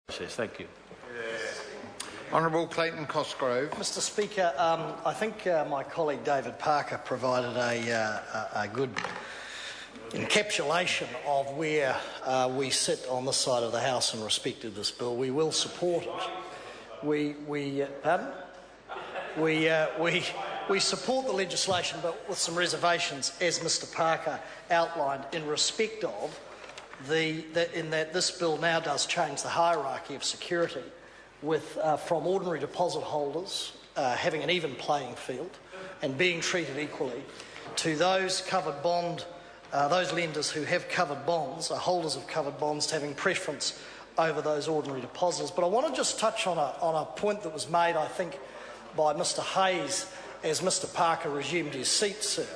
Thank you. Honourable Clayton Cosgrove. Mr Speaker, I think my colleague David Parker provided a good encapsulation of where we sit on this side of the House in respect of this bill. We will support it. We support the legislation, but with some reservations, as Mr Parker outlined, in respect of in that this bill now does change the hierarchy of security, with from ordinary deposit holders having an even playing field and being treated equally, to those covered bond, those lenders who have covered bonds, holders of covered bonds, having preference over those ordinary depositors. But I want to just touch on a point that was made, I think, by Mr Hayes as Mr Parker resumed his seat, sir.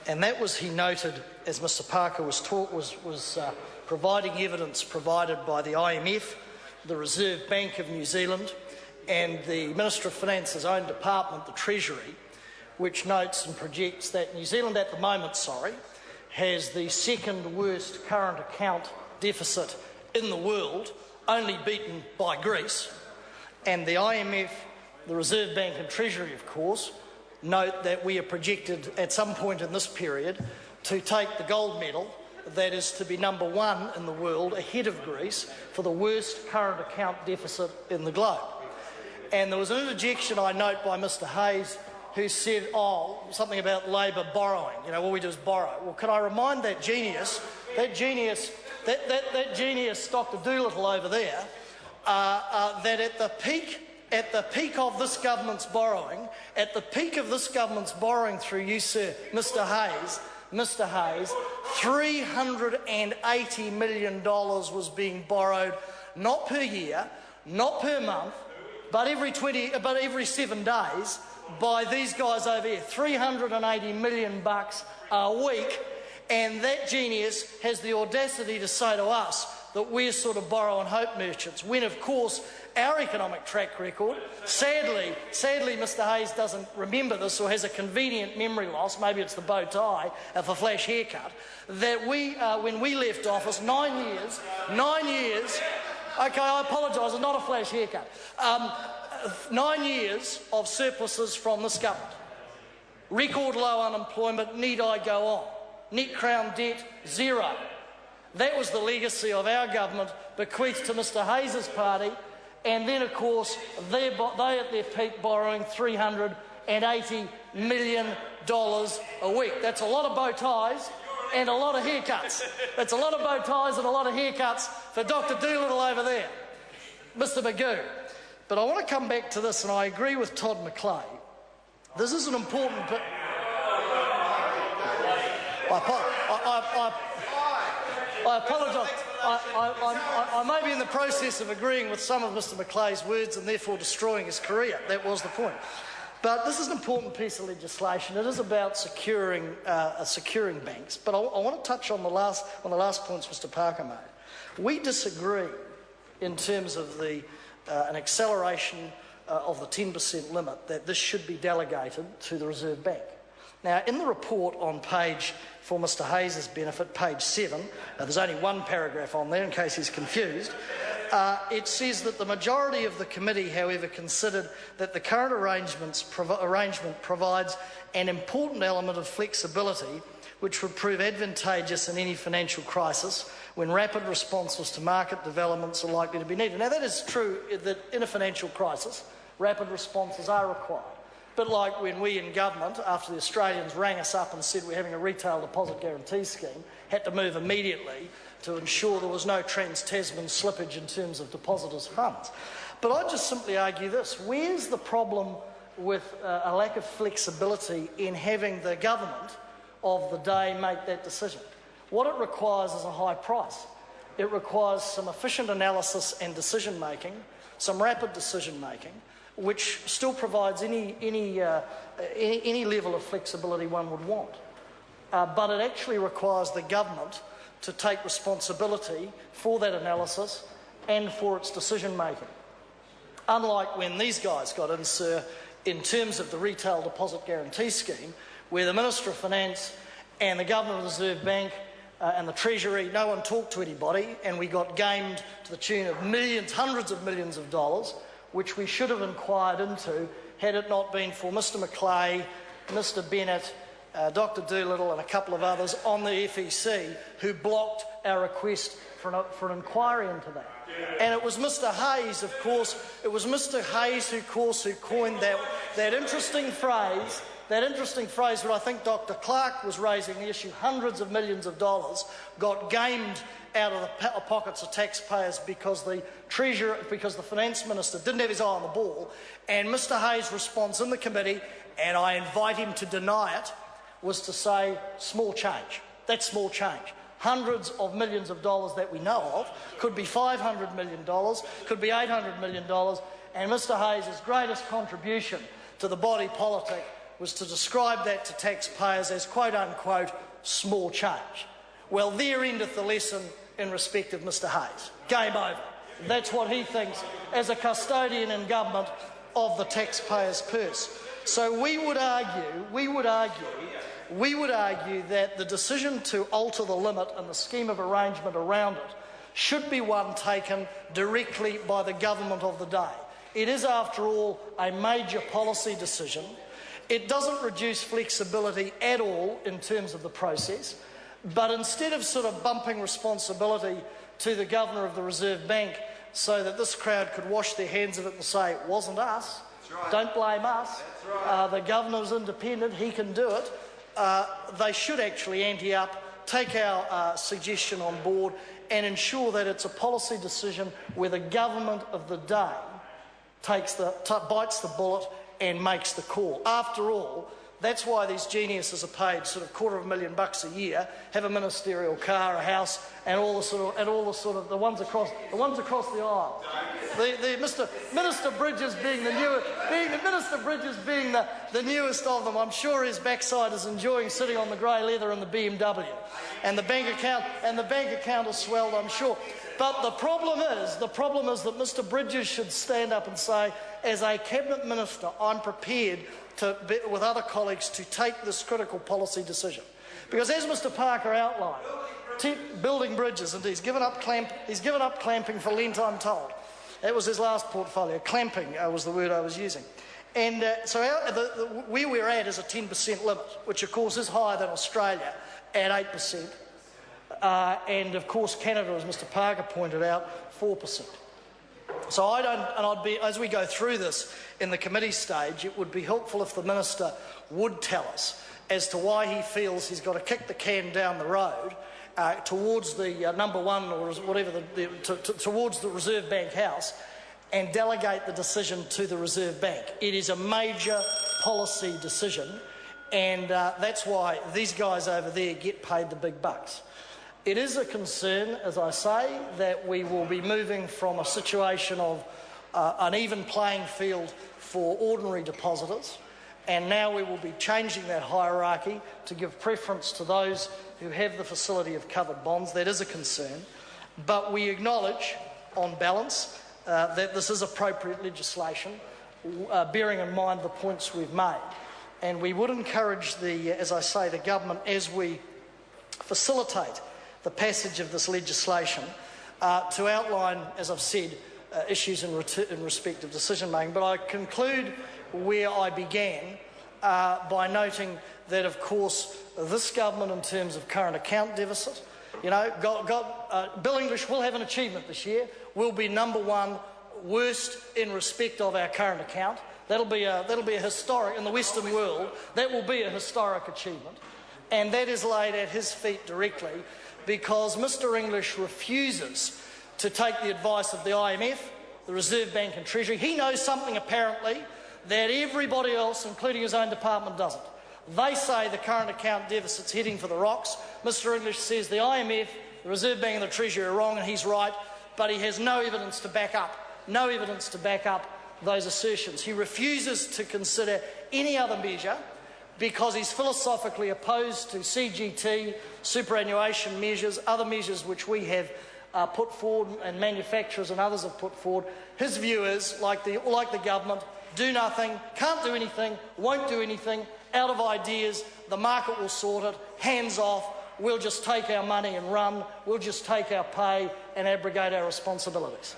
And that was, he noted, as Mr Parker was providing evidence provided by the IMF, the Reserve Bank of New Zealand, and the Minister of Finance's own department, the Treasury, which notes and projects that New Zealand at the moment, has the second worst current account deficit in the world, only beaten by Greece. And the IMF, the Reserve Bank and Treasury, of course, note that we are projected at some point in this period to take the gold medal, that is to be #1 in the world, ahead of Greece, for the worst current account deficit in the globe. And there was an interjection, I note, by Mr Hayes, who said, something about Labor borrowing. You know, all we do is borrow. Well, can I remind that genius, Dr Doolittle over there, that at the peak of this government's borrowing, through you, sir, Mr Hayes, $380 million was being borrowed, not per year, not per month, but every 7 days, by these guys over here. $380 million a week, and that genius has the audacity to say to us that we're sort of borrow and hope merchants, when of course our economic track record, sadly Mr Hayes doesn't remember this or has a convenient memory loss, maybe it's the bow tie of a flash haircut, that when we left office, 9 years, okay, I apologise, it's not a flash haircut, 9 years of surpluses from this government. Record low unemployment, need I go on? Net crown debt, 0. That was the legacy of our government, bequeathed to Mr Hayes's party, and then of course they at their peak borrowing $380 million a week. That's a lot of bow ties and a lot of haircuts. That's a lot of bow ties and a lot of haircuts for Dr Doolittle over there, Mr Magoo. But I want to come back to this, and I agree with Todd McClay. This is an important bit. I apologise. I may be in the process of agreeing with some of Mr Maclay's words and therefore destroying his career. That was the point. But this is an important piece of legislation. It is about securing banks. But I want to touch on one of the last points Mr Parker made. We disagree in terms of an acceleration of the 10% limit, that this should be delegated to the Reserve Bank. Now, in the report on page, for Mr Hayes's benefit, page 7, there's only one paragraph on there in case he's confused, it says that the majority of the committee, however, considered that the current arrangement provides an important element of flexibility which would prove advantageous in any financial crisis when rapid responses to market developments are likely to be needed. Now, that is true that in a financial crisis, rapid responses are required. But like when we in government, after the Australians rang us up and said we're having a retail deposit guarantee scheme, had to move immediately to ensure there was no trans-Tasman slippage in terms of depositors' funds. But I just simply argue this: where's the problem with a lack of flexibility in having the government of the day make that decision? What it requires is a high price. It requires some efficient analysis and decision-making, some rapid decision-making, which still provides any level of flexibility one would want. But it actually requires the government to take responsibility for that analysis and for its decision-making. Unlike when these guys got in, sir, in terms of the retail deposit guarantee scheme, where the Minister of Finance and the Governor of the Reserve Bank and the Treasury, no one talked to anybody, and we got gamed to the tune of millions, hundreds of millions of dollars, which we should have inquired into had it not been for Mr Macleay, Mr Bennett, Dr Doolittle and a couple of others on the FEC who blocked our request for an inquiry into that. And it was Mr Hayes, of course, who coined that interesting phrase, where I think Dr Clark was raising the issue, hundreds of millions of dollars got gamed out of the pockets of taxpayers because the Finance Minister didn't have his eye on the ball. And Mr Hayes' response in the committee, and I invite him to deny it, was to say, small change. That's small change. Hundreds of millions of dollars that we know of, could be $500 million, could be $800 million, and Mr Hayes' greatest contribution to the body politic was to describe that to taxpayers as quote-unquote small change. Well, there endeth the lesson in respect of Mr Hayes. Game over. That's what he thinks as a custodian in government of the taxpayer's purse. So we would argue that the decision to alter the limit and the scheme of arrangement around it should be one taken directly by the government of the day. It is, after all, a major policy decision. It doesn't reduce flexibility at all in terms of the process, but instead of sort of bumping responsibility to the Governor of the Reserve Bank so that this crowd could wash their hands of it and say, it wasn't us, right, don't blame us, right, the Governor's independent, he can do it, they should actually ante up, take our suggestion on board and ensure that it's a policy decision where the government of the day bites the bullet and makes the call. After all, that's why these geniuses are paid sort of $250,000 a year, have a ministerial car, a house, and all the ones across the aisle. Minister Bridges being the newest of them. I'm sure his backside is enjoying sitting on the grey leather in the BMW, and the bank account is swelled, I'm sure. But the problem is that Mr Bridges should stand up and say, as a cabinet minister, I'm prepared to, with other colleagues, to take this critical policy decision. Because as Mr Parker outlined, building bridges, and he's given up clamping for Lent, I'm told. That was his last portfolio. Clamping was the word I was using. And so where we're at is a 10% limit, which of course is higher than Australia at 8%. And of course Canada, as Mr Parker pointed out, 4%. So as we go through this in the committee stage, it would be helpful if the Minister would tell us as to why he feels he's got to kick the can down the road towards the number one or whatever, towards the Reserve Bank House, and delegate the decision to the Reserve Bank. It is a major policy decision, and that's why these guys over there get paid the big bucks. It is a concern, as I say, that we will be moving from a situation of an even playing field for ordinary depositors, and now we will be changing that hierarchy to give preference to those who have the facility of covered bonds. That is a concern, but we acknowledge, on balance, that this is appropriate legislation, bearing in mind the points we've made. And we would encourage as I say, the government, as we facilitate the passage of this legislation, to outline, as I've said, issues in respect of decision making. But I conclude where I began by noting that, of course, this government, in terms of current account deficit, Bill English will have an achievement this year. We'll be number one worst in respect of our current account. That'll be a historic in the Western world. That will be a historic achievement, and that is laid at his feet directly, because Mr English refuses to take the advice of the IMF, the Reserve Bank and Treasury. He knows something, apparently, that everybody else, including his own department, doesn't. They say the current account deficit's heading for the rocks. Mr English says the IMF, the Reserve Bank and the Treasury are wrong, and he's right, but he has no evidence to back up those assertions. He refuses to consider any other measure because he's philosophically opposed to CGT, superannuation measures, other measures which we have put forward and manufacturers and others have put forward. His view is, like the government, do nothing, can't do anything, won't do anything, out of ideas, the market will sort it, hands off, we'll just take our money and run, we'll just take our pay and abrogate our responsibilities.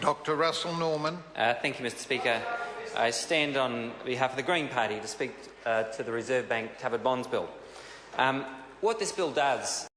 Dr Russell Norman. Thank you, Mr Speaker. I stand on behalf of the Green Party to speak to the Reserve Bank Covered Bonds Bill. What this bill does